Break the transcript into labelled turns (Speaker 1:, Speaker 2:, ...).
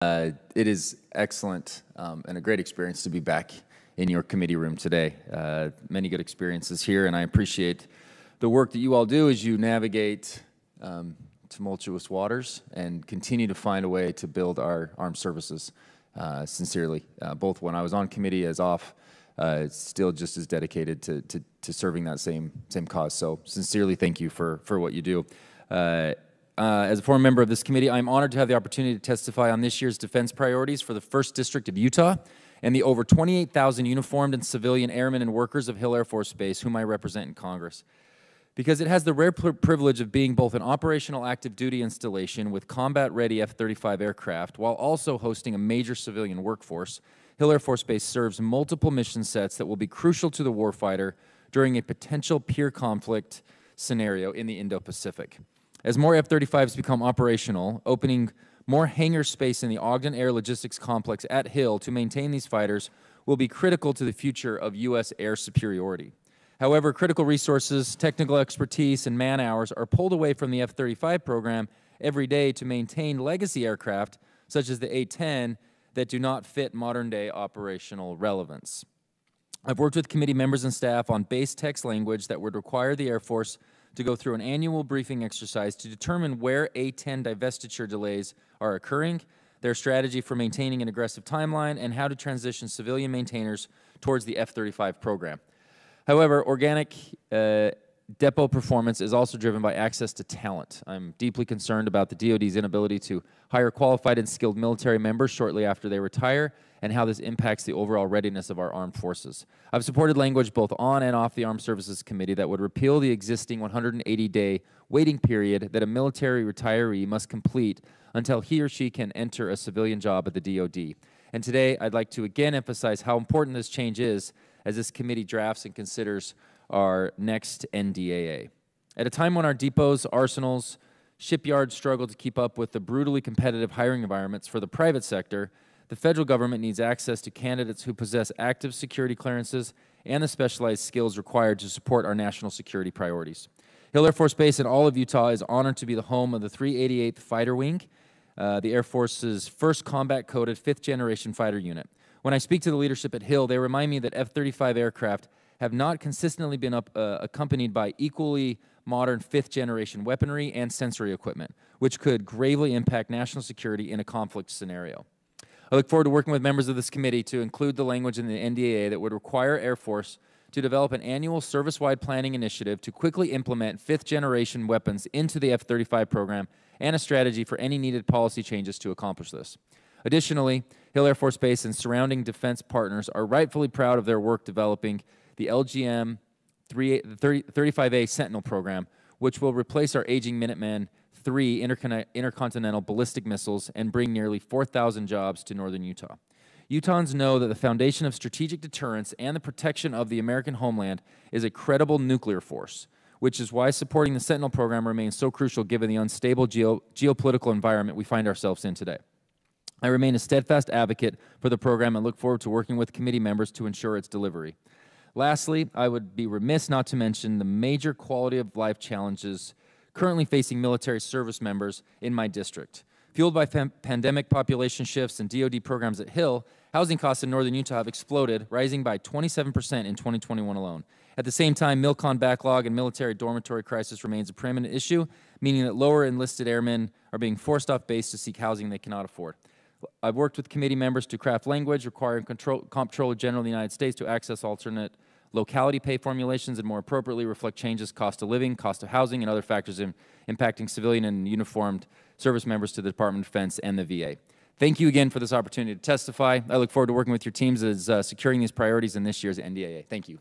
Speaker 1: It is excellent and a great experience to be back in your committee room today. Many good experiences here, and I appreciate the work that you all do as you navigate tumultuous waters and continue to find a way to build our armed services. Sincerely, both when I was on committee as off, still just as dedicated to serving that same cause. So sincerely, thank you for what you do. As a former member of this committee, I'm honored to have the opportunity to testify on this year's defense priorities for the 1st District of Utah and the over 28,000 uniformed and civilian airmen and workers of Hill Air Force Base whom I represent in Congress. Because it has the rare privilege of being both an operational active duty installation with combat-ready F-35 aircraft while also hosting a major civilian workforce, Hill Air Force Base serves multiple mission sets that will be crucial to the warfighter during a potential peer conflict scenario in the Indo-Pacific. As more F-35s become operational, opening more hangar space in the Ogden Air Logistics Complex at Hill to maintain these fighters will be critical to the future of U.S. air superiority. However, critical resources, technical expertise, and man-hours are pulled away from the F-35 program every day to maintain legacy aircraft, such as the A-10, that do not fit modern-day operational relevance. I've worked with committee members and staff on base text language that would require the Air Force to go through an annual briefing exercise to determine where A-10 divestiture delays are occurring, their strategy for maintaining an aggressive timeline, and how to transition civilian maintainers towards the F-35 program. However, organic depot performance is also driven by access to talent. I'm deeply concerned about the DoD's inability to hire qualified and skilled military members shortly after they retire and how this impacts the overall readiness of our armed forces. I've supported language both on and off the Armed Services Committee that would repeal the existing 180-day waiting period that a military retiree must complete until he or she can enter a civilian job at the DoD. And today, I'd like to again emphasize how important this change is as this committee drafts and considers our next NDAA. At a time when our depots, arsenals, shipyards struggle to keep up with the brutally competitive hiring environments for the private sector, the federal government needs access to candidates who possess active security clearances and the specialized skills required to support our national security priorities. Hill Air Force Base in all of Utah is honored to be the home of the 388th Fighter Wing, the Air Force's first combat-coded 5th-generation fighter unit. When I speak to the leadership at Hill, they remind me that F-35 aircraft have not consistently been accompanied by equally modern 5th-generation weaponry and sensory equipment, which could gravely impact national security in a conflict scenario. I look forward to working with members of this committee to include the language in the NDAA that would require Air Force to develop an annual service-wide planning initiative to quickly implement 5th-generation weapons into the F-35 program and a strategy for any needed policy changes to accomplish this. Additionally, Hill Air Force Base and surrounding defense partners are rightfully proud of their work developing the LGM 35A Sentinel program, which will replace our aging Minuteman III intercontinental ballistic missiles and bring nearly 4,000 jobs to northern Utah. Utahns know that the foundation of strategic deterrence and the protection of the American homeland is a credible nuclear force, which is why supporting the Sentinel program remains so crucial given the unstable geopolitical environment we find ourselves in today. I remain a steadfast advocate for the program and look forward to working with committee members to ensure its delivery. Lastly, I would be remiss not to mention the major quality of life challenges currently facing military service members in my district. Fueled by pandemic population shifts and DoD programs at Hill, housing costs in northern Utah have exploded, rising by 27% in 2021 alone. At the same time, MILCON backlog and military dormitory crisis remains a preeminent issue, meaning that lower enlisted airmen are being forced off base to seek housing they cannot afford. I've worked with committee members to craft language requiring Comptroller General of the United States to access alternate locality pay formulations and more appropriately reflect changes cost of living, cost of housing, and other factors impacting civilian and uniformed service members to the Department of Defense and the VA. Thank you again for this opportunity to testify. I look forward to working with your teams as securing these priorities in this year's NDAA. Thank you.